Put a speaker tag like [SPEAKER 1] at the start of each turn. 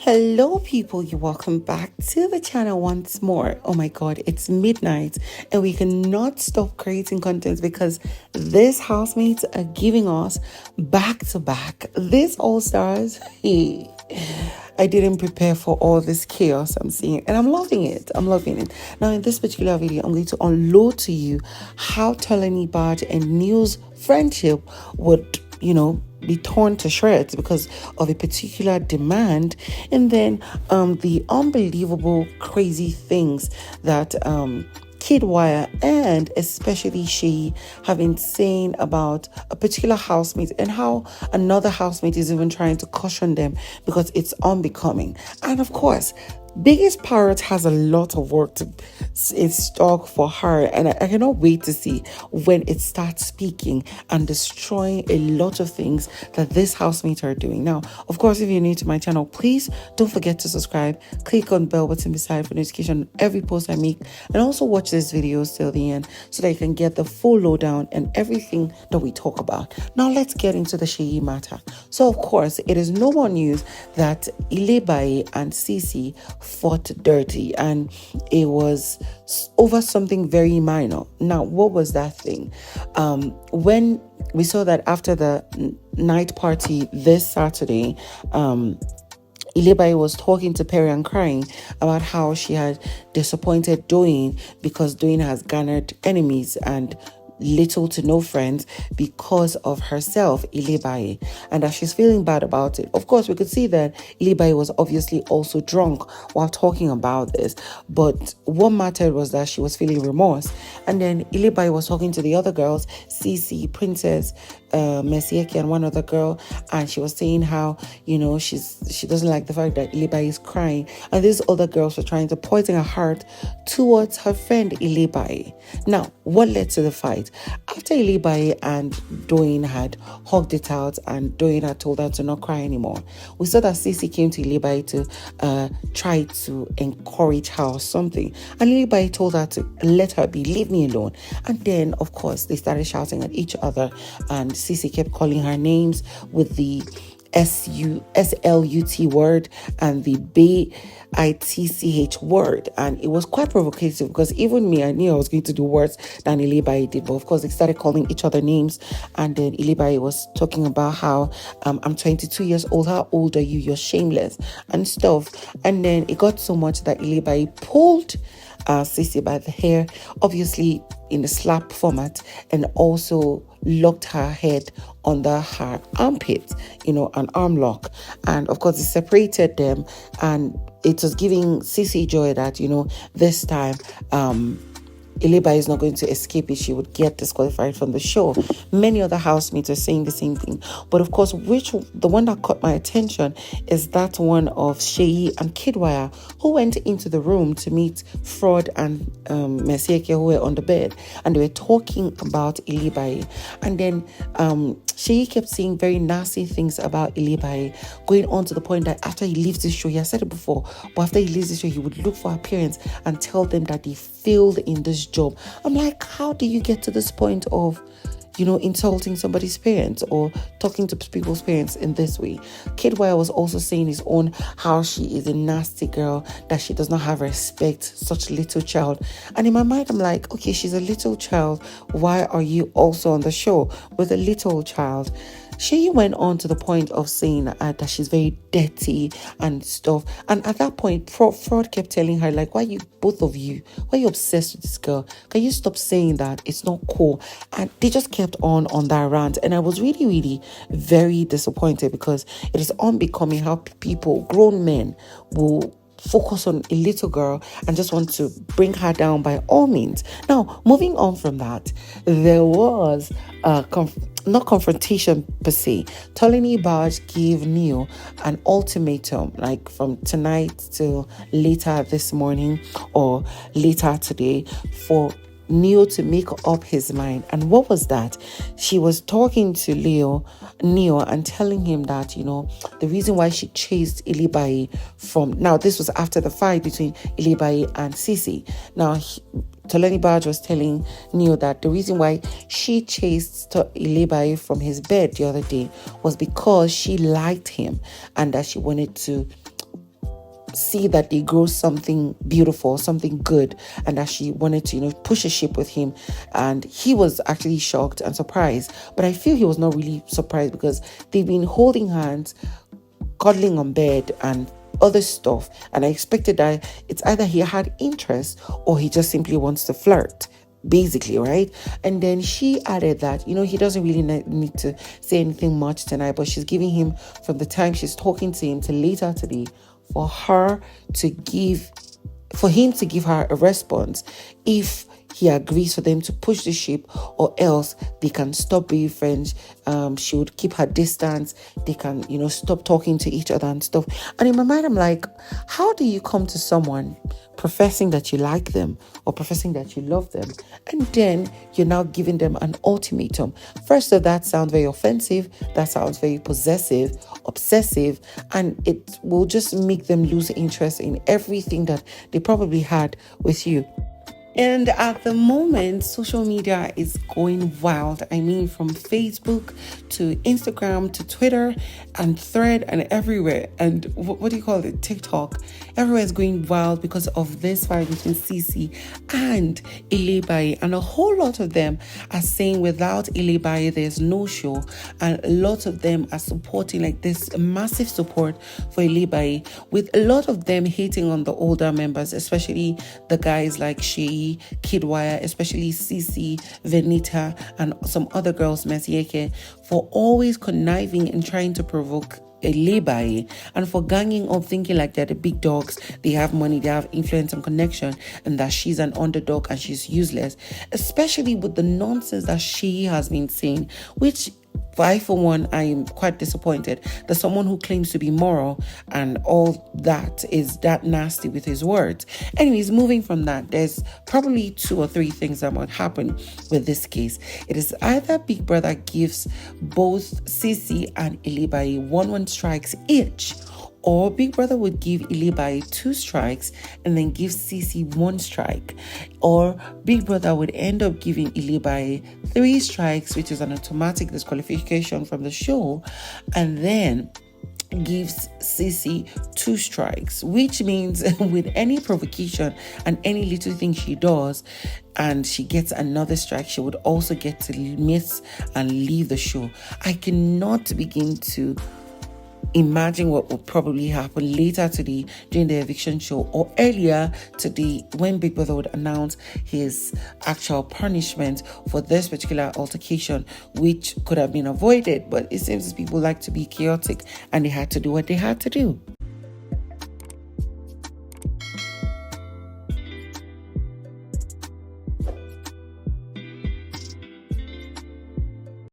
[SPEAKER 1] Hello people, you welcome back to the channel once more. Oh my god, it's midnight and we cannot stop creating content because these housemates are giving us back to back. This all stars, hey, I didn't prepare for all this chaos I'm seeing and I'm loving it. Now in this particular video, I'm going to unload to you how Tolani and Neil's friendship would, be torn to shreds because of a particular demand, and then the unbelievable crazy things that Kidwire and especially Seyi have been saying about a particular housemate and how another housemate is even trying to caution them because it's unbecoming. And of course, Biggest Parrot has a lot of work in stock for her, and I cannot wait to see when it starts speaking and destroying a lot of things that this housemate are doing. Now, of course, if you're new to my channel, please don't forget to subscribe. Click on the bell button beside for notification on every post I make, and also watch this video till the end so that you can get the full lowdown and everything that we talk about. Now, let's get into the Seyi matter. So, of course, it is no more news that Ilebaye and CeeC fought dirty, and it was over something very minor. Now, what was that thing? When we saw that after the night party this Saturday, Ilebaye was talking to Pere and crying about how she had disappointed Doyin because Doyin has garnered enemies and little to no friends because of herself, Ilebaye, and that she's feeling bad about it. Of course, we could see that Ilebaye was obviously also drunk while talking about this, but what mattered was that she was feeling remorse. And then Ilebaye was talking to the other girls, CeeC, Princess, Mesieki, and one other girl, and she was saying how, she doesn't like the fact that Ilebaye is crying, and these other girls were trying to poison her heart towards her friend Ilebaye. Now, what led to the fight? After Ilebaye and Doyin had hugged it out and Doyin had told her to not cry anymore, we saw that CeeC came to Ilebaye to try to encourage her or something, and Ilebaye told her to let her be, leave me alone. And then, of course, they started shouting at each other, and CeeC kept calling her names with the SLUT word and the BITCH word, and it was quite provocative because even me, I knew I was going to do worse than Ilebaye did, but of course they started calling each other names. And then Ilebaye was talking about how I'm 22 years old, how old are you, you're shameless and stuff. And then it got so much that Ilebaye pulled CeeC by the hair, obviously in the slap format, and also locked her head under her armpit, an arm lock. And of course, it separated them, and it was giving CeeC joy that, this time, Ilebaye is not going to escape it. She would get disqualified from the show. Many other housemates are saying the same thing. But of course, the one that caught my attention is that one of Seyi and Kidwire, who went into the room to meet Frodd and Mesieki, who were on the bed, and they were talking about Ilebaye. And then Seyi kept saying very nasty things about Ilebaye, going on to the point that after he leaves this show, he has said it before, but after he leaves this show, he would look for her parents and tell them that they failed in this job. I'm like, how do you get to this point of, insulting somebody's parents or talking to people's parents in this way? Kidwire was also saying his own, how she is a nasty girl, that she does not have respect, such a little child. And in my mind, I'm like, okay, she's a little child. Why are you also on the show with a little child? She went on to the point of saying that she's very dirty and stuff. And at that point, Frodd kept telling her, like, why are you obsessed with this girl? Can you stop saying that? It's not cool. And they just kept on that rant. And I was really, really very disappointed because it is unbecoming how people, grown men, will focus on a little girl and just want to bring her down by all means. Now, moving on from that, there was not confrontation per se. Tolani gave Neil an ultimatum, like from tonight till later this morning or later today, for Neil to make up his mind. And what was that? She was talking to Neil and telling him that, the reason why she chased Ilebaye now this was after the fight between Ilebaye and CeeC. Now, Tolani was telling Neil that the reason why she chased Ilebaye from his bed the other day was because she liked him and that she wanted to see that they grow something beautiful, something good, and that she wanted to, push a ship with him. And he was actually shocked and surprised. But I feel he was not really surprised because they've been holding hands, cuddling on bed, and other stuff. And I expected that it's either he had interest or he just simply wants to flirt, basically, right? And then she added that, he doesn't really need to say anything much tonight, but she's giving him from the time she's talking to him till later today for him to give her a response if he agrees for them to push the ship, or else they can stop being friends. She would keep her distance. They can, stop talking to each other and stuff. And in my mind, I'm like, how do you come to someone professing that you like them or professing that you love them, and then you're now giving them an ultimatum? First of that sounds very offensive. That sounds very possessive, obsessive, and it will just make them lose interest in everything that they probably had with you. And at the moment, social media is going wild. I mean, from Facebook to Instagram to Twitter and Thread and everywhere. And what do you call it? TikTok. Everywhere is going wild because of this fight between CeeC and Ilebaye. And a whole lot of them are saying without Ilebaye, there's no show. And a lot of them are supporting, like this massive support for Ilebaye, with a lot of them hating on the older members, especially the guys like Seyi, Kidwire, especially CeeC, Venita, and some other girls, Mesieke, for always conniving and trying to provoke Ilebaye, and for ganging up, thinking like they're the big dogs, they have money, they have influence and connection, and that she's an underdog and she's useless, especially with the nonsense that she has been saying, which I, for one, I am quite disappointed that someone who claims to be moral and all that is that nasty with his words. Anyways, moving from that, there's probably 2 or 3 things that might happen with this case. It is either Big Brother gives both CeeC and Ilebaye 1 strikes each, or Big Brother would give Ilebaye 2 strikes and then give CeeC 1 strike. Or Big Brother would end up giving Ilebaye 3 strikes, which is an automatic disqualification from the show, and then gives CeeC 2 strikes, which means with any provocation and any little thing she does and she gets another strike, she would also get to miss and leave the show. I cannot begin to imagine what will probably happen later today during the eviction show, or earlier today when Big Brother would announce his actual punishment for this particular altercation, which could have been avoided. But it seems people like to be chaotic and they had to do what they had to do.